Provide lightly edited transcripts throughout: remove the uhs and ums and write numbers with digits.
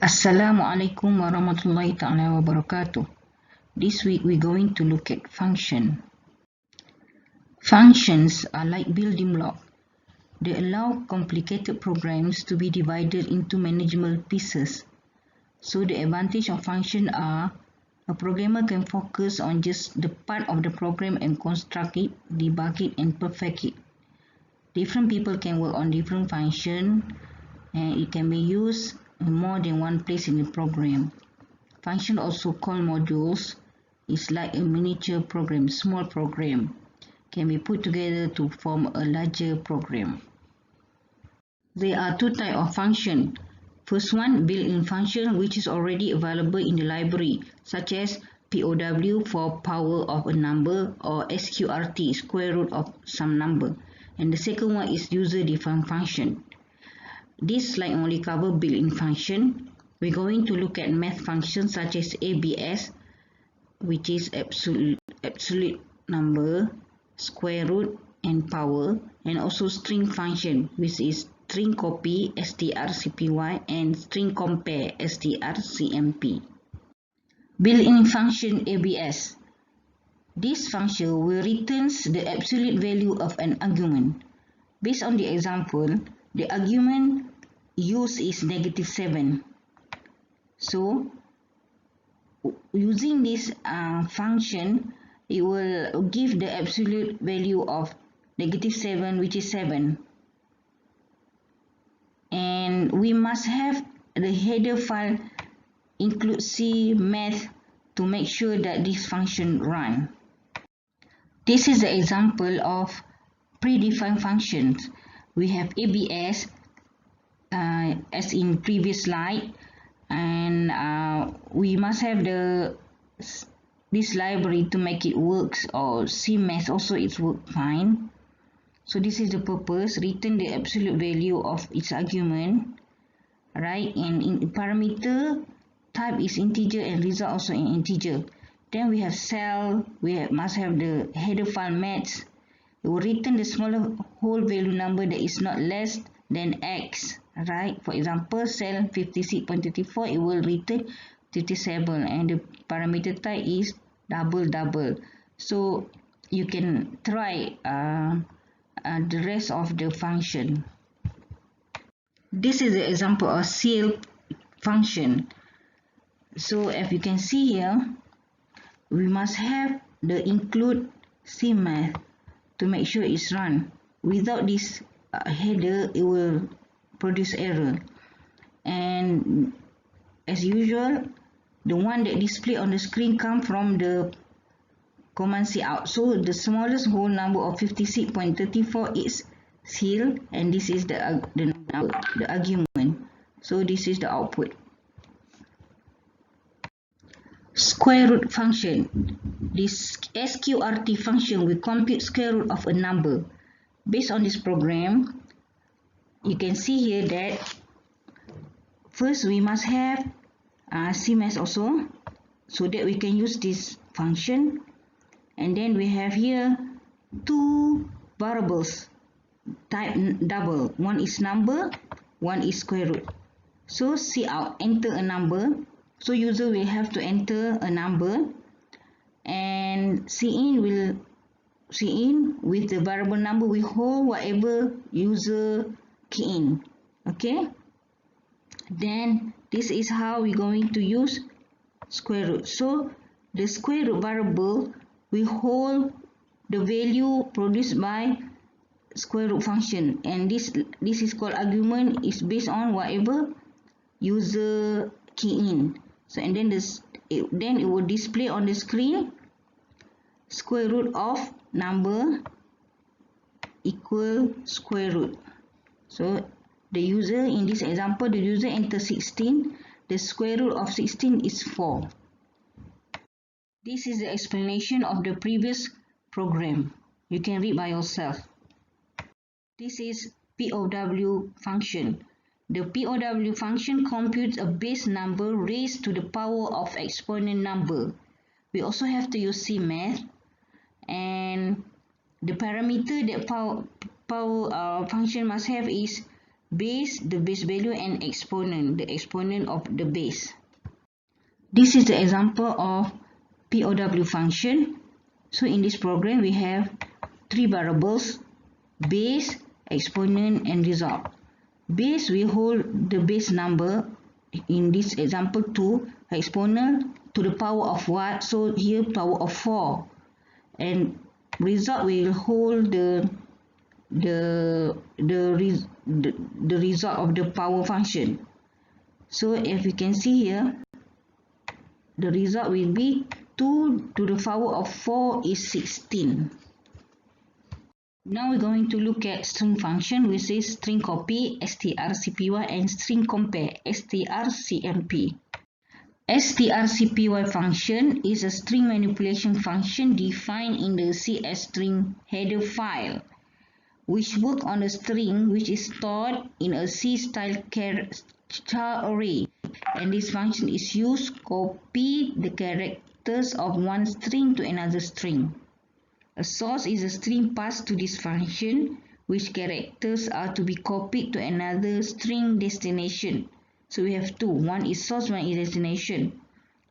Assalamualaikum warahmatullahi ta'ala wabarakatuh. This week we're going to look at function. Functions are like building blocks. They allow complicated programs to be divided into manageable pieces. So the advantage of function are a programmer can focus on just the part of the program and construct it, debug it and perfect it. Different people can work on different functions and it can be used in more than one place in the program. Function, also called modules, is like a miniature program, small program, can be put together to form a larger program. There are two types of function. First one, built-in function, which is already available in the library, such as POW for power of a number or SQRT, square root of some number. And the second one is user-defined function. This slide only covers built-in function. We're going to look at math functions such as ABS, which is absolute number, square root, and power, and also string function, which is string copy, strcpy, and string compare, strcmp. Built-in function ABS. This function will return the absolute value of an argument. Based on the example, the argument used is -7. So, using this function, it will give the absolute value of -7, which is 7. And we must have the header file include C math to make sure that this function run. This is the example of predefined functions. We have ABS as in previous slide, and we must have this library to make it works, or CMath also it's work fine. So this is the purpose, return the absolute value of its argument, right? And in parameter type is integer and result also in integer. Then we have cell, must have the header file maths. It will return the smaller whole value number that is not less than x, right? For example, cell 56.34, it will return 37, and the parameter type is double. So you can try the rest of the function. This is the example of CL function. So as you can see here, we must have the include CMath to make sure it's run. Without this header, it will produce error. And as usual, the one that display on the screen come from the command cout. So the smallest whole number of 56.34 is CL, and this is the argument. So this is the output. Square root function. This SQRT function will compute square root of a number. Based on this program, you can see here that first we must have CMath also, so that we can use this function. And then we have here two variables type double. One is number, one is square root. So cout, enter a number. So user will have to enter a number, and cin will cin with the variable number we hold whatever user key in. Okay. Then this is how we're going to use square root. So the square root variable we hold the value produced by square root function, and this is called argument, is based on whatever user key in. So and then it will display on the screen square root of number equal square root. So the user, in this example, the user enter 16. The square root of 16 is 4. This is the explanation of the previous program. You can read by yourself. This is POW function. The POW function computes a base number raised to the power of exponent number. We also have to use CMath, and the parameter that power function must have is base, the base value, and exponent, the exponent of the base. This is the example of POW function. So in this program, we have three variables: base, exponent, and result. Base will hold the base number, in this example 2, exponent to the power of what? So here power of 4, and result will hold the result of the power function. So if you can see here, the result will be 2 to the power of 4 is 16. Now we're going to look at string function, which is string copy, strcpy, and string compare, strcmp. strcpy function is a string manipulation function defined in the CS string header file, which works on a string which is stored in a C-style char array, and this function is used to copy the characters of one string to another string. A source is a string passed to this function, which characters are to be copied to another string destination. So we have two, one is source, one is destination.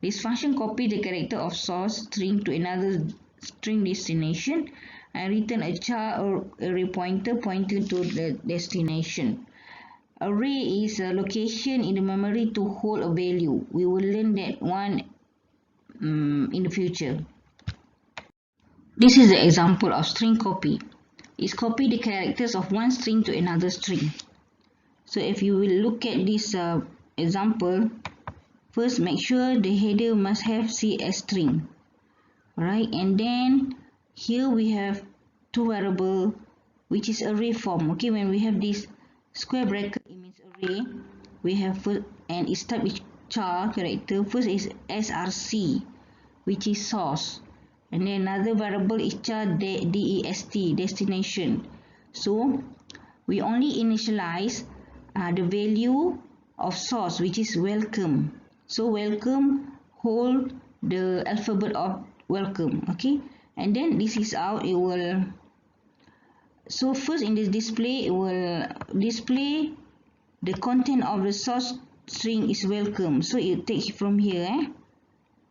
This function copies the character of source string to another string destination and return a char array pointer pointing to the destination. Array is a location in the memory to hold a value. We will learn that one in the future. This is the example of string copy. It's copy the characters of one string to another string. So if you will look at this example, first make sure the header must have CS string. Alright, and then here we have two variable which is array form. Okay, when we have this square bracket, it means array. We have first, and its type is char character. First is src, which is source, and then another variable is char dest, destination. So we only initialize the value of source, which is welcome. So welcome hold the alphabet of welcome. Okay, and then this is how it will. So first in this display, it will display the content of the source string is welcome. So it takes from here,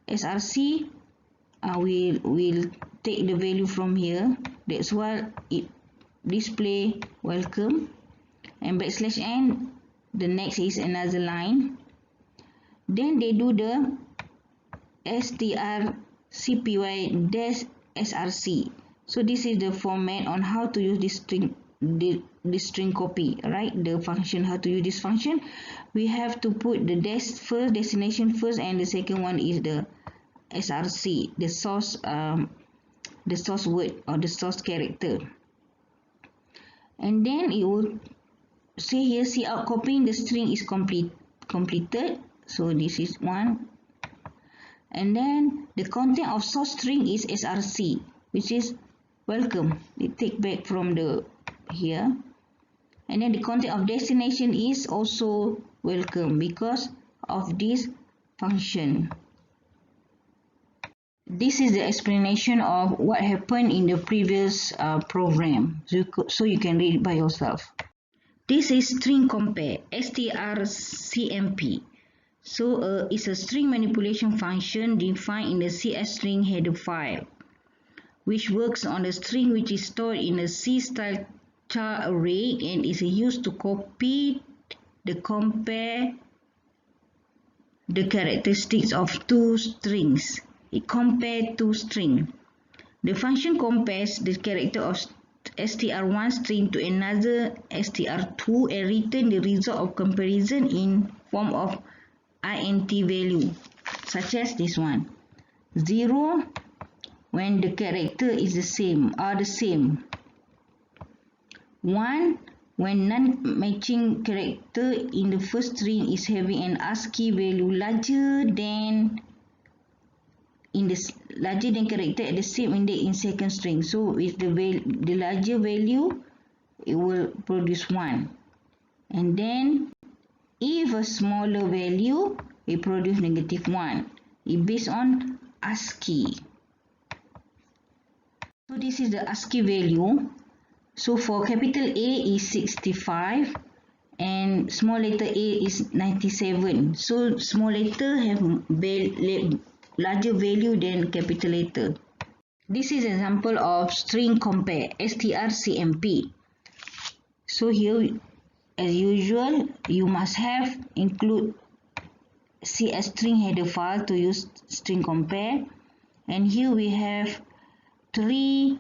src will take the value from here. That's why it display welcome, and backslash n, the next is another line. Then they do the strcpy dash src. So this is the format on how to use this string, this string copy, right? The function, how to use this function. We have to put the dash first, destination first, and the second one is the src, the source word or the source character. And then it will say here, see out copying the string is completed. So this is one. And then the content of source string is src, which is welcome. It take back from the here. And then the content of destination is also welcome because of this function. This is the explanation of what happened in the previous program, so you can read it by yourself. This is string compare, strcmp. So it's a string manipulation function defined in the CS string header file, which works on a string which is stored in a C-style char array and is used to copy compare the characteristics of two strings. It compares two strings. The function compares the character of str1 string to another str2 and return the result of comparison in form of int value, such as this one. 0 when the character is the same, 1 when non-matching character in the first string is having an ASCII value larger than character at the same index in second string. So with the larger value, it will produce 1. And then if a smaller value, it produce -1. It based on ASCII. So this is the ASCII value. So for capital A is 65, and small letter A is 97. So small letter have larger value than capital letter. This is an example of string compare, strcmp. So here, as usual, you must have include CS string header file to use string compare. And here we have three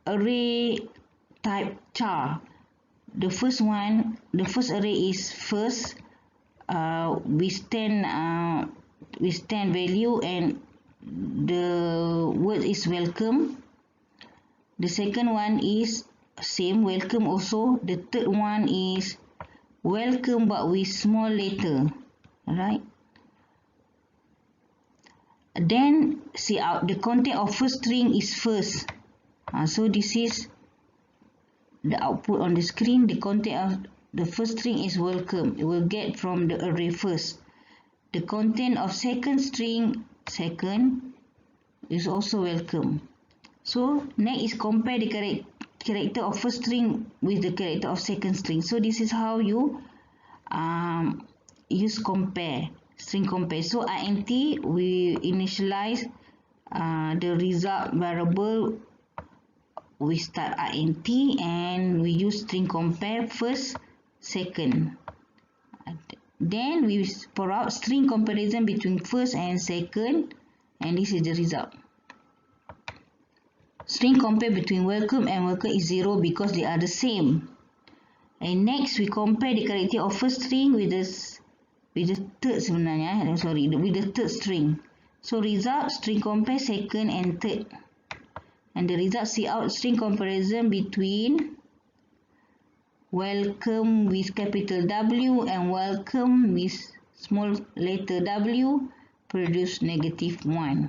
array type char. The first array is first with 10 value and the word is welcome. The second one is same welcome also. The third one is welcome but with small letter. Alright. Then see out the content of first string is first. So this is the output on the screen. The content of the first string is welcome. It will get from the array first. The content of second string, second, is also welcome. So next is compare the character of first string with the character of second string. So this is how you use compare, string compare. So int, we initialize the result variable. We start int and we use string compare first, second. Then we pour out string comparison between first and second, and this is the result. String compare between welcome and welcome is 0 because they are the same. And next we compare the character of first string with the third sebenarnya. With the third string. So result string compare second and third. And the result see out string comparison between welcome with capital W and welcome with small letter w produce -1.